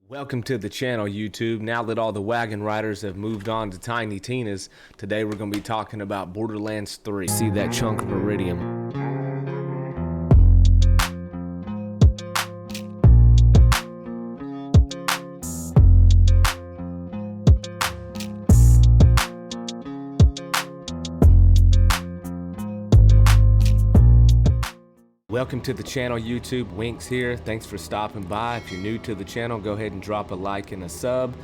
Welcome to the channel, YouTube. Now that all the wagon riders have moved on to Tiny Tina's, today we're going to be talking about Borderlands 3. See that chunk of Eridium. Welcome to the channel, YouTube. Winks here. Thanks for stopping by. If you're new to the channel, go ahead and drop a like and a sub.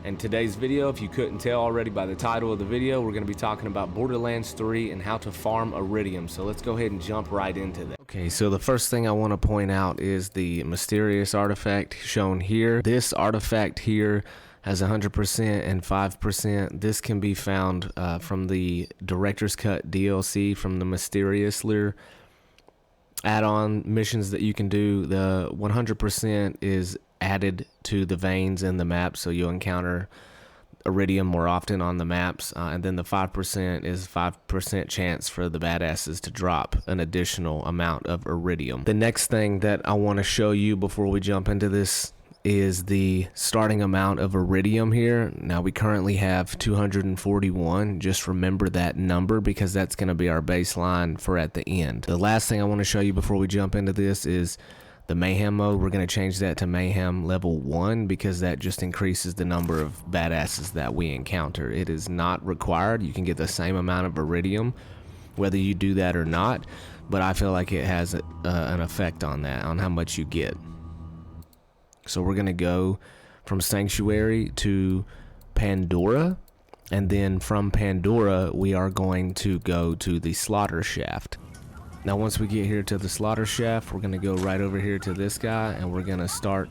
And today's video, if you couldn't tell already by the title of the video, we're going to be talking about Borderlands 3 and how to farm Eridium. So let's go ahead and jump right into that. Okay, so the first thing I want to point out is the mysterious artifact shown here. This artifact here has 100% and 5%. This can be found from the Director's Cut DLC from the Mysterious Lure add-on missions that you can do. The 100% is added to the veins in the map, so you'll encounter Eridium more often on the maps, and then the 5% is 5% chance for the badasses to drop an additional amount of Eridium. The next thing that I want to show you before we jump into this is the starting amount of Eridium here. Now we currently have 241. Just remember that number because that's going to be our baseline for at the end. The last thing I want to show you before we jump into this is the Mayhem mode. We're going to change that to Mayhem level 1 because that just increases the number of badasses that we encounter. It is not required. You can get the same amount of Eridium whether you do that or not, but I feel like it has an effect on that, on how much you get. So we're going to go from Sanctuary to Pandora, and then from Pandora we are going to go to the Slaughter Shaft. Now once we get here to the Slaughter Shaft, we're going to go right over here to this guy and we're going to start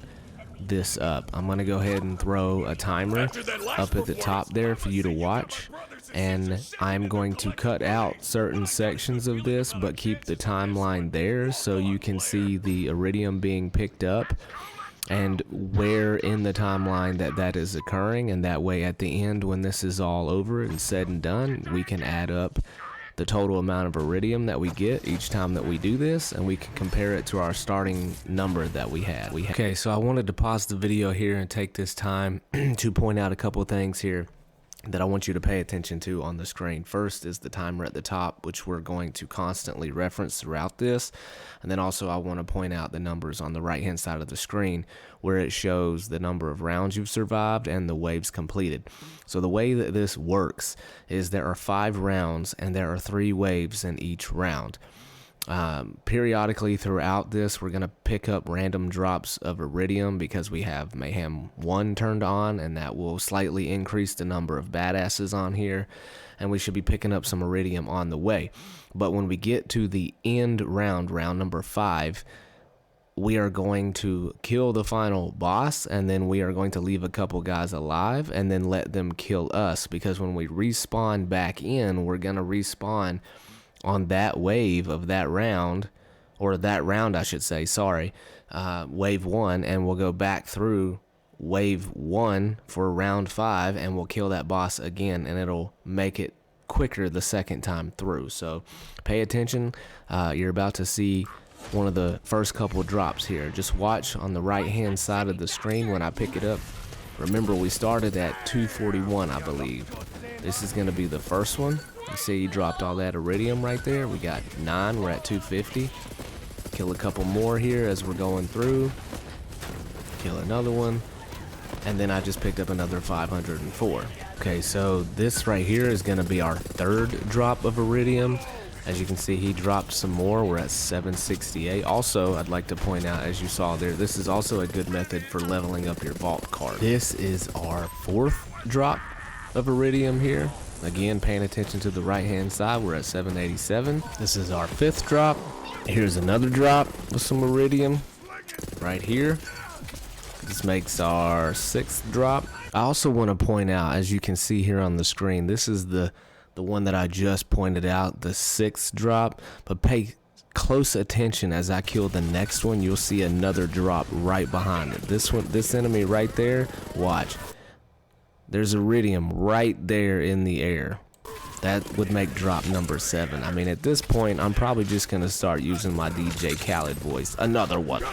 this up. I'm going to go ahead and throw a timer up at the top there for you to watch, and I'm going to cut out certain sections of this but keep the timeline there so you can see the Eridium being picked up and where in the timeline that is occurring, and that way at the end when this is all over and said and done, we can add up the total amount of Eridium that we get each time that we do this, and we can compare it to our starting number that we had. Okay, so I wanted to pause the video here and take this time to point out a couple things here that I want you to pay attention to on the screen. First is the timer at the top, which we're going to constantly reference throughout this. And then also I want to point out the numbers on the right hand side of the screen where it shows the number of rounds you've survived and the waves completed. So the way that this works is there are 5 rounds and there are 3 waves in each round. Periodically throughout this, we're going to pick up random drops of Eridium because we have Mayhem 1 turned on, and that will slightly increase the number of badasses on here, and we should be picking up some Eridium on the way. But when we get to the end round number 5, we are going to kill the final boss, and then we are going to leave a couple guys alive and then let them kill us, because when we respawn back in, we're going to respawn on that wave of that round, or that round I should say, sorry, wave 1, and we'll go back through wave 1 for round 5 and we'll kill that boss again, and it'll make it quicker the second time through. So pay attention. You're about to see one of the first couple drops here. Just watch on the right hand side of the screen when I pick it up. Remember, we started at 241, I believe. This is going to be the first one. You see he dropped all that Eridium right there. We got 9, we're at 250. Kill a couple more here as we're going through. Kill another one. And then I just picked up another 504. Okay, so this right here is going to be our 3rd drop of Eridium. As you can see, he dropped some more. We're at 768. Also, I'd like to point out, as you saw there, this is also a good method for leveling up your vault card. This is our 4th drop of Eridium here. Again, paying attention to the right hand side, we're at 787. This is our 5th drop. Here's another drop with some Eridium right here. This makes our 6th drop. I also want to point out, as you can see here on the screen, this is the one that I just pointed out, the 6th drop, but pay close attention as I kill the next one. You'll see another drop right behind it. This one, this enemy right there, watch. There's Eridium right there in the air. That would make drop number 7. I mean, at this point, I'm probably just going to start using my DJ Khaled voice. Another one.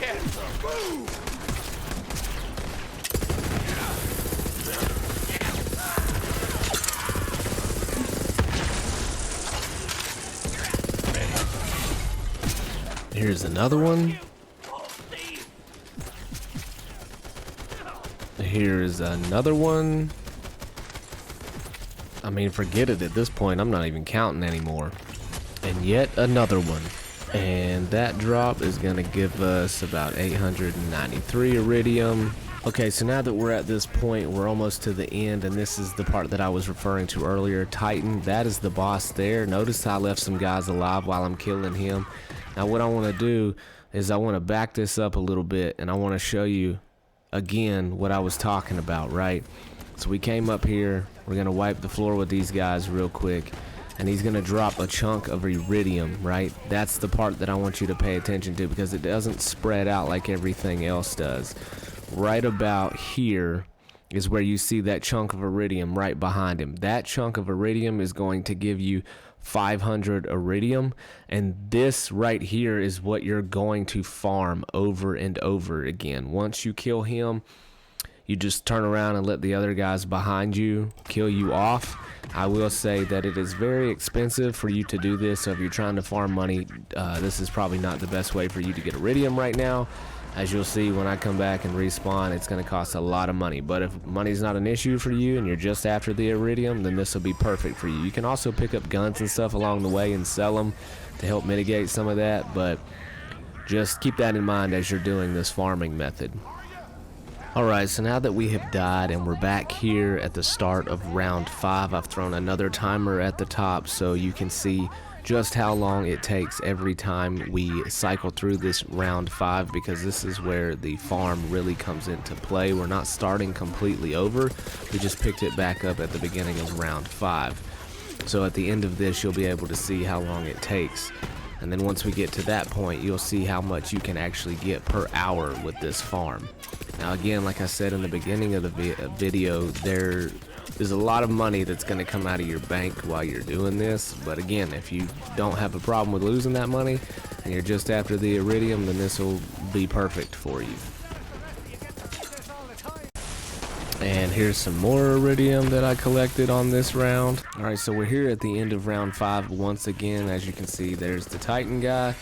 Here's another one. Here's another one. I mean, forget it at this point. I'm not even counting anymore. And yet another one. And that drop is going to give us about 893 Eridium. Okay, so now that we're at this point, we're almost to the end, and this is the part that I was referring to earlier. Titan, that is the boss there. Notice I left some guys alive while I'm killing him. Now what I want to do is I want to back this up a little bit, and I want to show you again what I was talking about, right? So we came up here. We're going to wipe the floor with these guys real quick, and he's going to drop a chunk of Eridium, right? That's the part that I want you to pay attention to, because it doesn't spread out like everything else does. Right about here is where you see that chunk of Eridium right behind him. That chunk of Eridium is going to give you 500 Eridium, and this right here is what you're going to farm over and over again. Once you kill him, you just turn around and let the other guys behind you kill you off. I will say that it is very expensive for you to do this, so if you're trying to farm money, this is probably not the best way for you to get Eridium right now. As you'll see when I come back and respawn, it's going to cost a lot of money. But if money's not an issue for you and you're just after the Eridium, then this will be perfect for you. You can also pick up guns and stuff along the way and sell them to help mitigate some of that, but just keep that in mind as you're doing this farming method. Alright, so now that we have died and we're back here at the start of round 5, I've thrown another timer at the top so you can see just how long it takes every time we cycle through this round 5, because this is where the farm really comes into play. We're not starting completely over, we just picked it back up at the beginning of round 5. So at the end of this, you'll be able to see how long it takes. And then once we get to that point, you'll see how much you can actually get per hour with this farm. Now again, like I said in the beginning of the video, there is a lot of money that's going to come out of your bank while you're doing this. But again, if you don't have a problem with losing that money and you're just after the Eridium, then this will be perfect for you. And here's some more Eridium that I collected on this round. Alright, so we're here at the end of round 5 once again. As you can see, there's the Titan guy.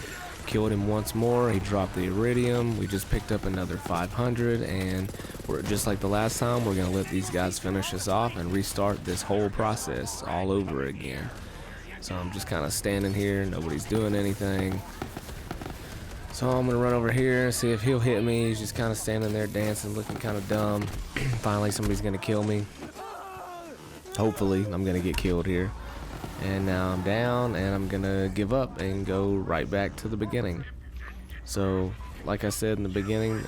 Killed him once more. He dropped the Eridium. We just picked up another 500, and we're just like the last time, we're going to let these guys finish us off and restart this whole process all over again. So I'm just kind of standing here. Nobody's doing anything. So I'm going to run over here and see if he'll hit me. He's just kind of standing there dancing, looking kind of dumb. Finally, somebody's going to kill me. Hopefully, I'm going to get killed here. And now I'm down, and I'm going to give up and go right back to the beginning. So, like I said in the beginning,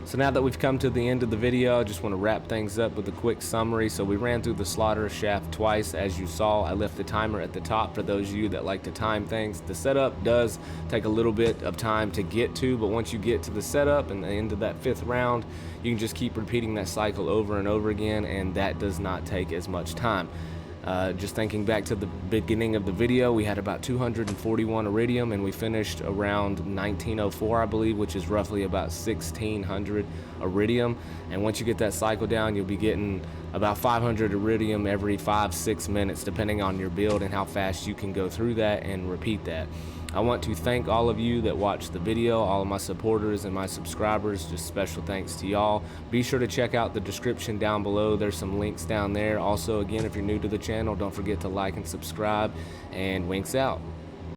so now that we've come to the end of the video, I just want to wrap things up with a quick summary. So we ran through the slaughter shaft twice. As you saw, I left the timer at the top for those of you that like to time things. The setup does take a little bit of time to get to, but once you get to the setup and the end of that 5th round, you can just keep repeating that cycle over and over again, and that does not take as much time. Just thinking back to the beginning of the video, we had about 241 Eridium, and we finished around 1904, I believe, which is roughly about 1600 Eridium. And once you get that cycle down, you'll be getting about 500 Eridium every 5-6 minutes, depending on your build and how fast you can go through that and repeat that. I want to thank all of you that watched the video, all of my supporters and my subscribers. Just special thanks to y'all. Be sure to check out the description down below. There's some links down there. Also, again, if you're new to the channel, don't forget to like and subscribe, and Winks out.